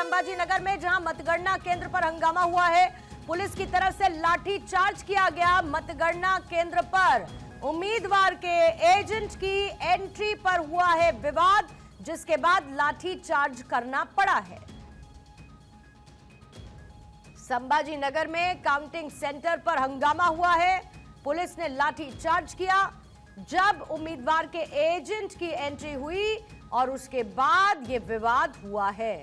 संभाजी नगर में, जहां मतगणना केंद्र पर हंगामा हुआ है। पुलिस की तरफ से लाठी चार्ज किया गया। मतगणना केंद्र पर उम्मीदवार के एजेंट की एंट्री पर हुआ है विवाद, जिसके बाद लाठी चार्ज करना पड़ा है। संभाजी नगर में काउंटिंग सेंटर पर हंगामा हुआ है। पुलिस ने लाठी चार्ज किया जब उम्मीदवार के एजेंट की एंट्री हुई और उसके बाद यह विवाद हुआ है।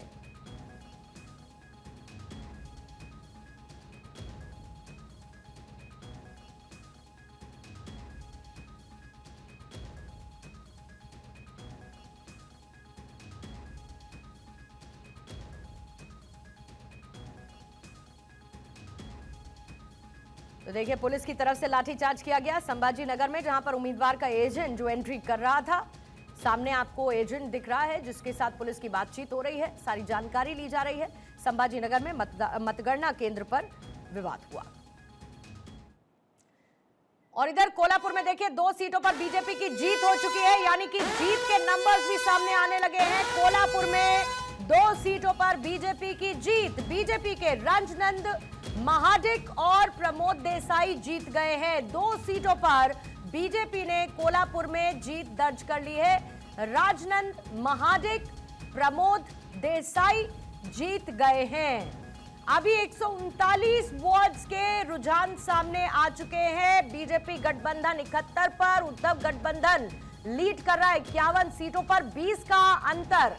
तो देखिए, पुलिस की तरफ से लाठीचार्ज किया गया संभाजी नगर में, जहां पर उम्मीदवार का एजेंट जो एंट्री कर रहा था। सामने आपको एजेंट दिख रहा है जिसके साथ पुलिस की बातचीत हो रही है, सारी जानकारी ली जा रही है। संभाजी नगर में मतगणना केंद्र पर विवाद हुआ। और इधर कोल्हापुर में देखिए, 2 सीटों पर बीजेपी की जीत हो चुकी है, यानी कि जीत के नंबर्स भी सामने आने लगे हैं। कोल्हापुर में 2 सीटों पर बीजेपी की जीत। बीजेपी के राजनंद महाडिक और प्रमोद देसाई जीत गए हैं। 2 सीटों पर बीजेपी ने कोल्हापुर में जीत दर्ज कर ली है। राजनंद महाडिक, प्रमोद देसाई जीत गए हैं। अभी 139 वार्ड्स के रुझान सामने आ चुके हैं। बीजेपी गठबंधन 71 पर, उद्धव गठबंधन लीड कर रहा है 51 सीटों पर। 20 का अंतर,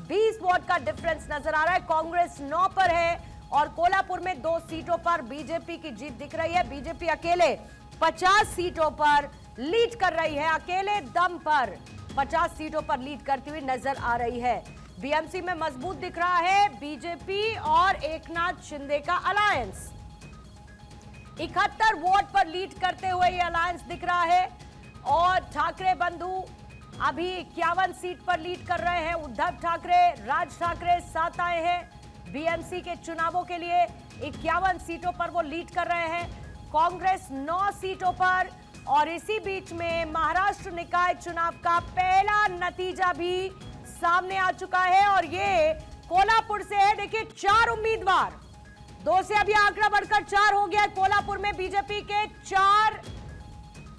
20 वार्ड का डिफरेंस नजर आ रहा है। कांग्रेस 9 पर है और कोल्हापुर में 2 सीटों पर बीजेपी की जीत दिख रही है। बीजेपी अकेले 50 सीटों पर लीड कर रही है, अकेले दम पर 50 सीटों पर लीड करती हुई नजर आ रही है। बीएमसी में मजबूत दिख रहा है बीजेपी और एकनाथ शिंदे का अलायंस। 71 वोट पर लीड करते हुए ये अलायंस दिख रहा है। और ठाकरे बंधु अभी 51 सीट पर लीड कर रहे हैं। उद्धव ठाकरे, राज ठाकरे साथ आए हैं बीएमसी के चुनावों के लिए। 51 सीटों पर वो लीड कर रहे हैं। कांग्रेस 9 सीटों पर। और इसी बीच में महाराष्ट्र निकाय चुनाव का पहला नतीजा भी सामने आ चुका है और ये कोल्हापुर से है। देखिए, 4 उम्मीदवार, 2 से अभी आंकड़ा बढ़कर 4 हो गया। कोल्हापुर में बीजेपी के 4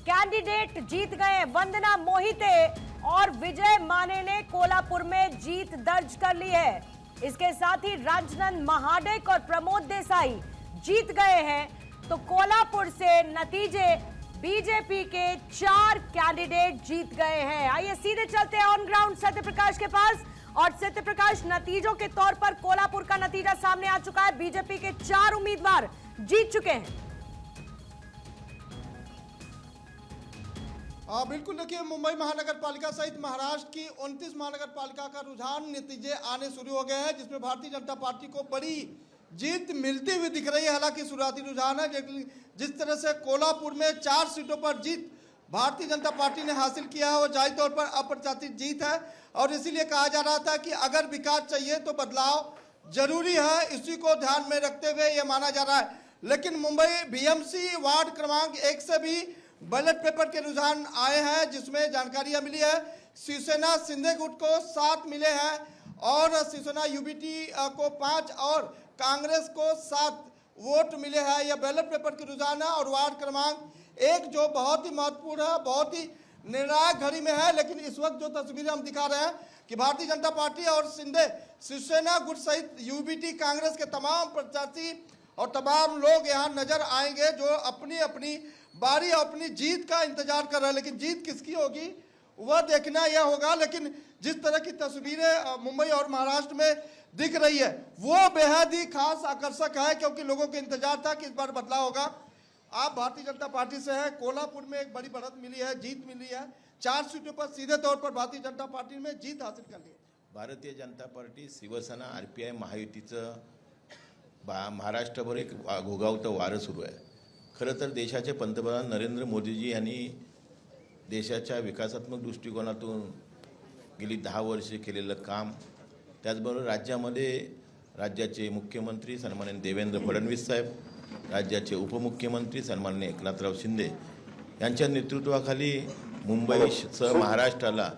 कैंडिडेट जीत गए। वंदना मोहिते और विजय माने ने कोल्हापुर में जीत दर्ज कर ली है। इसके साथ ही राजनंद महाडिक और प्रमोद देसाई जीत गए हैं। तो कोल्हापुर से नतीजे, बीजेपी के 4 कैंडिडेट जीत गए हैं। आइए सीधे चलते हैं ऑन ग्राउंड सत्य प्रकाश के पास। और सत्य प्रकाश, नतीजों के तौर पर कोल्हापुर का नतीजा सामने आ चुका है। बीजेपी के 4 उम्मीदवार जीत चुके हैं। बिल्कुल, देखिए, मुंबई महानगर पालिका सहित महाराष्ट्र की 29 महानगर पालिका का रुझान नतीजे आने शुरू हो गए हैं, जिसमें भारतीय जनता पार्टी को बड़ी जीत मिलती हुई दिख रही है। हालांकि शुरुआती रुझान है, जिस तरह से कोल्हापुर में 4 सीटों पर जीत भारतीय जनता पार्टी ने हासिल किया है, वो जाहिर तौर पर अप्रत्याशित जीत है। और इसीलिए कहा जा रहा था कि अगर विकास चाहिए तो बदलाव जरूरी है, इसी को ध्यान में रखते हुए ये माना जा रहा है। लेकिन मुंबई बीएमसी वार्ड क्रमांक 1 से भी बैलेट पेपर के रुझान आए हैं, जिसमें जानकारियां मिली है। शिवसेना शिंदे गुट को 7 मिले हैं और शिवसेना यूबीटी को 5 और कांग्रेस को 7 वोट मिले हैं। यह बैलेट पेपर के रुझान है। और वार्ड क्रमांक 1 जो बहुत ही महत्वपूर्ण है, बहुत ही निर्णायक घड़ी में है। लेकिन इस वक्त जो तस्वीरें हम दिखा रहे हैं कि भारतीय जनता पार्टी और शिवसेना गुट सहित यूबीटी कांग्रेस के तमाम प्रत्याशी और तमाम लोग यहाँ नजर आएंगे, जो अपनी अपनी बारी और अपनी जीत का इंतजार कर रहे हैं। लेकिन जीत किसकी होगी वह देखना यह होगा। लेकिन जिस तरह की तस्वीरें मुंबई और महाराष्ट्र में दिख रही है, वो बेहद ही खास आकर्षक है, क्योंकि लोगों को इंतजार था कि इस बार बदलाव होगा। आप भारतीय जनता पार्टी से हैं, कोल्हापुर में एक बड़ी बढ़त मिली है, जीत मिली है। 4 सीटों पर सीधे तौर पर भारतीय जनता पार्टी में जीत हासिल कर ली है। भारतीय जनता पार्टी, शिवसेना, आरपीआय महायुतीचं महाराष्ट्रभर एक घोघावतं वारं सुरू आहे। खरं तर देशाचे पंतप्रधान नरेंद्र मोदीजी यांनी देशाच्या विकासात्मक दृष्टिकोनातून गेली 10 वर्षे केलेलं काम, त्याचबरोबर राज्याचे मुख्यमंत्री सन्माननीय देवेंद्र फडणवीस साहेब, राज्याचे उपमुख्यमंत्री सन्माननीय एकनाथराव शिंदे यांच्या नेतृत्वाखाली मुंबईसह महाराष्ट्राला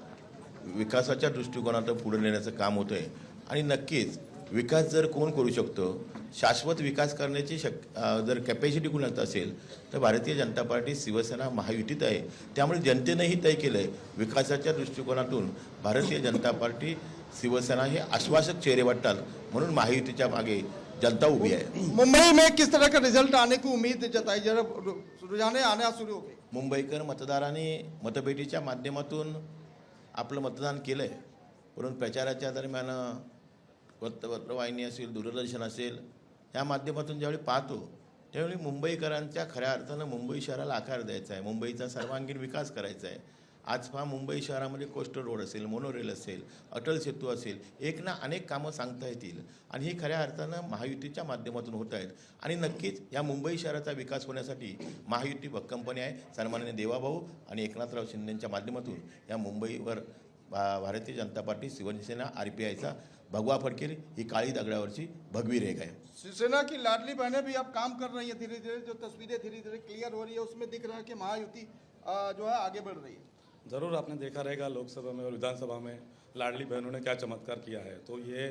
विकासाच्या दृष्टिकोनातून पुढे नेण्याचं काम होतं आहे। आणि नक्कीच विकास जर कोण करू शकतो, शाश्वत विकास करण्याची जर कॅपॅसिटी कुणात असेल तर भारतीय जनता पार्टी, शिवसेना, महायुतीत आहे. त्यामुळे जनतेनेही तय केलं आहे विकासाच्या दृष्टिकोनातून भारतीय जनता पार्टी, शिवसेना हे आश्वासक चेहरे वाटतात, म्हणून महायुतीच्या मागे जनता उभी आहे. मुंबई में किस तरह का रिजल्ट आने की उम्मीद जताई जा रही, रुझाने आना शुरू हो गए? मुंबईकर मतदारांनी मतपेटीच्या माध्यमातून आपलं मतदान केलं आहे, परंतु प्रचाराच्या दरम्यान वृत्तवाहिनी असेल, दूरदर्शन असेल, या माध्यमातून ज्यावेळी पाहतो त्यावेळी मुंबईकरांच्या खऱ्या अर्थानं मुंबई शहराला आकार द्यायचा आहे, मुंबईचा सर्वांगीण विकास करायचा आहे. आज पहा मुंबई शहरामध्ये कोस्टल रोड असेल, मोनोरेल असेल, अटल सेतू असेल, एक ना अनेक कामं सांगता येतील आणि ही खऱ्या अर्थानं महायुतीच्या माध्यमातून होत आहेत. आणि नक्कीच या मुंबई शहराचा विकास होण्यासाठी महायुती भक्कमपणे आहे. सन्माननीय देवाभाऊ आणि एकनाथराव शिंदेच्या माध्यमातून या मुंबईवर भारतीय जनता पार्टी, शिवसेना, RPIचा भगवा फडकेल, ही काळी दगडावरची भगवी रेख आहे. शिवसेना की लाडली बहनें भी अब काम कर रही है, धीरे धीरे जो तस्वीरें धीरे धीरे क्लियर हो रही है उसमें दिख रहा है कि महायुति जो है आगे बढ़ रही है. ज़रूर आपने देखा रहेगा लोकसभा में और विधानसभा में लाडली बहनों ने क्या चमत्कार किया है, तो ये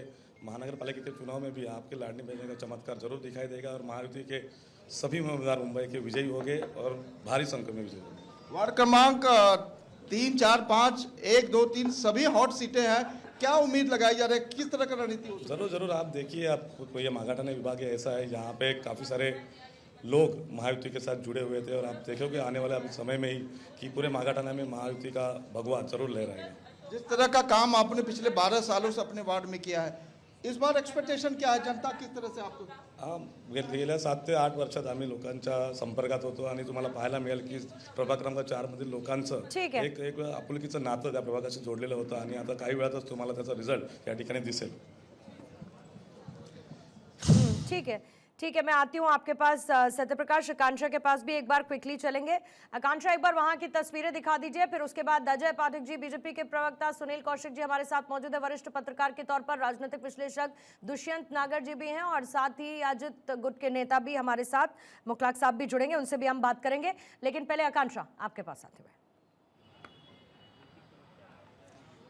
महानगर पालिका के चुनाव में भी आपके लाडली बहनों का चमत्कार जरूर दिखाई देगा और महायुति के सभी उम्मीदवार मुंबई के विजयी होंगे और भारी संख्या में विजयी होंगे. वार्ड क्रमांक 3, 4, 5, 1, 2, 3 सभी हॉट सीटें हैं. क्या उम्मीद लगाई जा रही है, किस तरह का रणनीति हो? जरूर आप देखिए, आप ये माघाटाना विभाग ऐसा है यहाँ पे काफ़ी सारे लोग महायुति के साथ जुड़े हुए थे और आप देखोगे आने वाले अभी समय में ही कि पूरे माघाटाना में महायुति का भगवा जरूर लहराएगा. जिस तरह का काम आपने पिछले 12 सालों से अपने वार्ड में किया है, इस बार एक्सपेक्टेशन क्या है, जनता किस तरह से आपको? गेल्या 7 ते 8 वर्षात आम्ही लोकांच्या संपर्कात होतो आणि तुम्हाला पाहायला मिळेल की प्रभाग क्रमांक 4 मधील लोकांचं एक आपुलकीचं नातं त्या प्रभागाशी जोडलेलं होतं आणि आता काही वेळातच तुम्हाला त्याचा रिझल्ट या ठिकाणी दिसेल. ठीक है, मैं आती हूँ आपके पास सत्यप्रकाश. आकांक्षा के पास भी एक बार क्विकली चलेंगे. आकांक्षा, एक बार वहां की तस्वीरें दिखा दीजिए, फिर उसके बाद अजय पाठक जी, बीजेपी के प्रवक्ता सुनील कौशिक जी हमारे साथ मौजूद है, वरिष्ठ पत्रकार के तौर पर राजनीतिक विश्लेषक दुष्यंत नागर जी भी हैं और साथ ही अजित गुट के नेता भी हमारे साथ मुखलाक साहब भी जुड़ेंगे, उनसे भी हम बात करेंगे. लेकिन पहले आकांक्षा आपके पास आते हुए.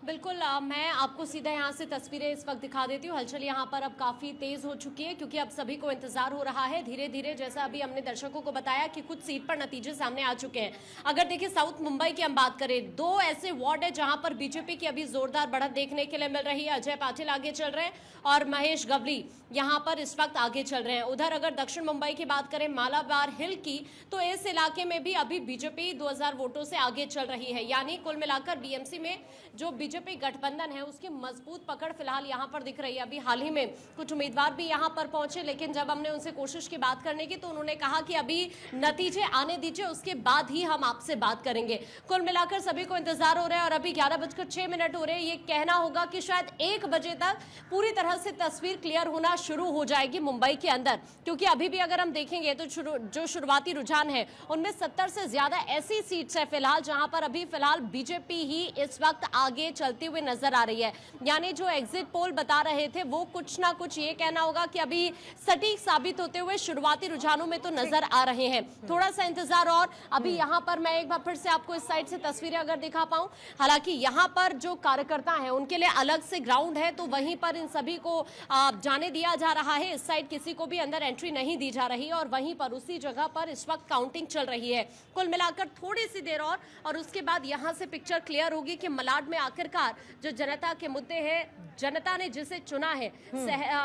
बिल्कुल, मैं आपको सीधा यहाँ से तस्वीरें इस वक्त दिखा देती हूँ. हलचल यहाँ पर अब काफ़ी तेज़ हो चुकी है क्योंकि अब सभी को इंतजार हो रहा है. धीरे धीरे जैसा अभी हमने दर्शकों को बताया कि कुछ सीट पर नतीजे सामने आ चुके हैं. अगर देखिए साउथ मुंबई की हम बात करें, 2 ऐसे वार्ड है जहाँ पर बीजेपी की अभी जोरदार बढ़त देखने के लिए मिल रही है. अजय पाटिल आगे चल रहे हैं और महेश गवली यहाँ पर इस वक्त आगे चल रहे हैं. उधर अगर दक्षिण मुंबई की बात करें, मालाबार हिल की, तो इस इलाके में भी अभी बीजेपी 2000 वोटों से आगे चल रही है. यानी कुल मिलाकर BMC में जो बीजेपी गठबंधन है उसकी मजबूत पकड़ फिलहाल यहाँ पर दिख रही है. अभी हाल ही में कुछ उम्मीदवार भी यहाँ पर पहुंचे, लेकिन जब हमने उनसे कोशिश की बात करने की तो उन्होंने कहा कि अभी नतीजे आने दीजिए, उसके बाद ही हम आपसे बात करेंगे. कुल मिलाकर सभी को इंतजार हो रहा है और अभी 11:06 हो रहे हैं. ये कहना होगा कि शायद 1 बजे तक पूरी तरह से तस्वीर क्लियर होना शुरू हो जाएगी मुंबई के अंदर, क्योंकि अभी भी अगर हम देखेंगे तो जो शुरुआती रुझान है उनमें 70 से ज्यादा ऐसी सीट्स है फिलहाल जहां पर अभी फिलहाल बीजेपी ही इस वक्त आगे चलती हुई नजर आ रही है. यानी जो एग्जिट पोल बता रहे थे वो कुछ ना कुछ ये कहना होगा कि अभी सटीक साबित होते हुए शुरुआती रुझानों में तो नजर आ रहे हैं. थोड़ा सा इंतजार और. अभी यहाँ पर मैं एक बार फिर से आपको इस साइड से तस्वीरें अगर दिखा पाऊं, हालांकि यहाँ पर जो कार्यकर्ता हैं उनके लिए अलग से ग्राउंड है, तो वहीं पर इन सभी को जाने दिया जा रहा है. इस साइड किसी को भी अंदर एंट्री नहीं दी जा रही और वहीं पर उसी जगह पर इस वक्त काउंटिंग चल रही है. कुल मिलाकर थोड़ी सी देर और उसके बाद यहाँ से पिक्चर क्लियर होगी कि मलाड में आखिरकार जो जनता के मुद्दे हैं, जनता ने जिसे चुना है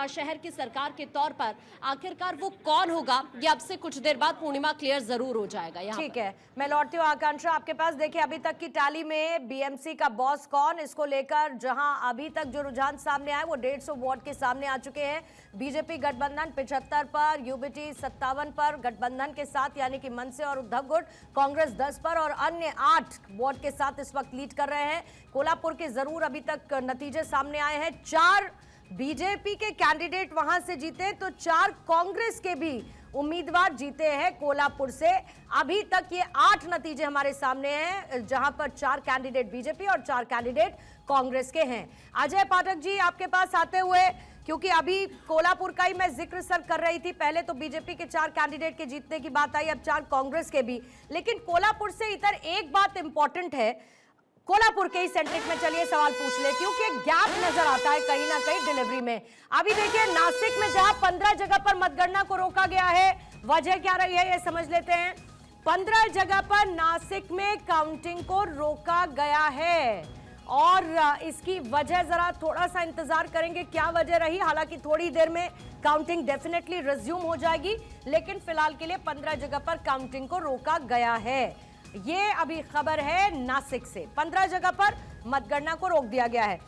शहर की सरकार के तौर पर, आखिरकार वो कौन होगा, ये अब से कुछ देर बाद पूर्णिमा क्लियर जरूर हो जाएगा. ठीक है, मैं लौटती हूँ आकांक्षा आपके पास. देखिए अभी तक की टैली में BMC का बॉस कौन, इसको लेकर जहां अभी तक जो रुझान सामने आए वो 150 वोट के सामने आ चुके हैं. बीजेपी गठबंधन 75 पर, UBT 57 पर गठबंधन के साथ, यानी कि मनसे और उद्धव गुट. कांग्रेस 10 पर और अन्य 8 वोट के साथ इस वक्त लीड कर रहे हैं. कोल्हापुर के जरूर अभी तक नतीजे सामने आए हैं. 4 बीजेपी के कैंडिडेट वहां से जीते तो 4 कांग्रेस के भी उम्मीदवार जीते हैं कोल्हापुर से. अभी तक ये 8 नतीजे हमारे सामने हैं जहां पर 4 कैंडिडेट बीजेपी और 4 कैंडिडेट कांग्रेस के हैं. अजय पाठक जी आपके पास आते हुए, क्योंकि अभी कोल्हापुर का ही मैं जिक्र सर कर रही थी, पहले तो बीजेपी के 4 कैंडिडेट के जीतने की बात आई, अब 4 कांग्रेस के भी, लेकिन कोल्हापुर से इधर एक बात इंपॉर्टेंट है. कोल्हापुर के ही सेंट्रिक में चलिए सवाल पूछ लेती हूँ कि गैप नजर आता है कहीं ना कहीं डिलीवरी में। अभी देखिए नासिक में जहां 15 जगह पर मतगणना को रोका गया है, वजह क्या रही है ये समझ लेते हैं। 15 जगह पर नासिक में काउंटिंग को रोका गया है और इसकी वजह जरा थोड़ा सा इंतजार करेंगे क्या वजह रही। हालांकि थोड़ी देर में काउंटिंग डेफिनेटली रिज्यूम हो जाएगी, लेकिन फिलहाल के लिए 15 जगह पर काउंटिंग को रोका गया है। ये अभी खबर है नासिक से, 15 जगह पर मतगणना को रोक दिया गया है।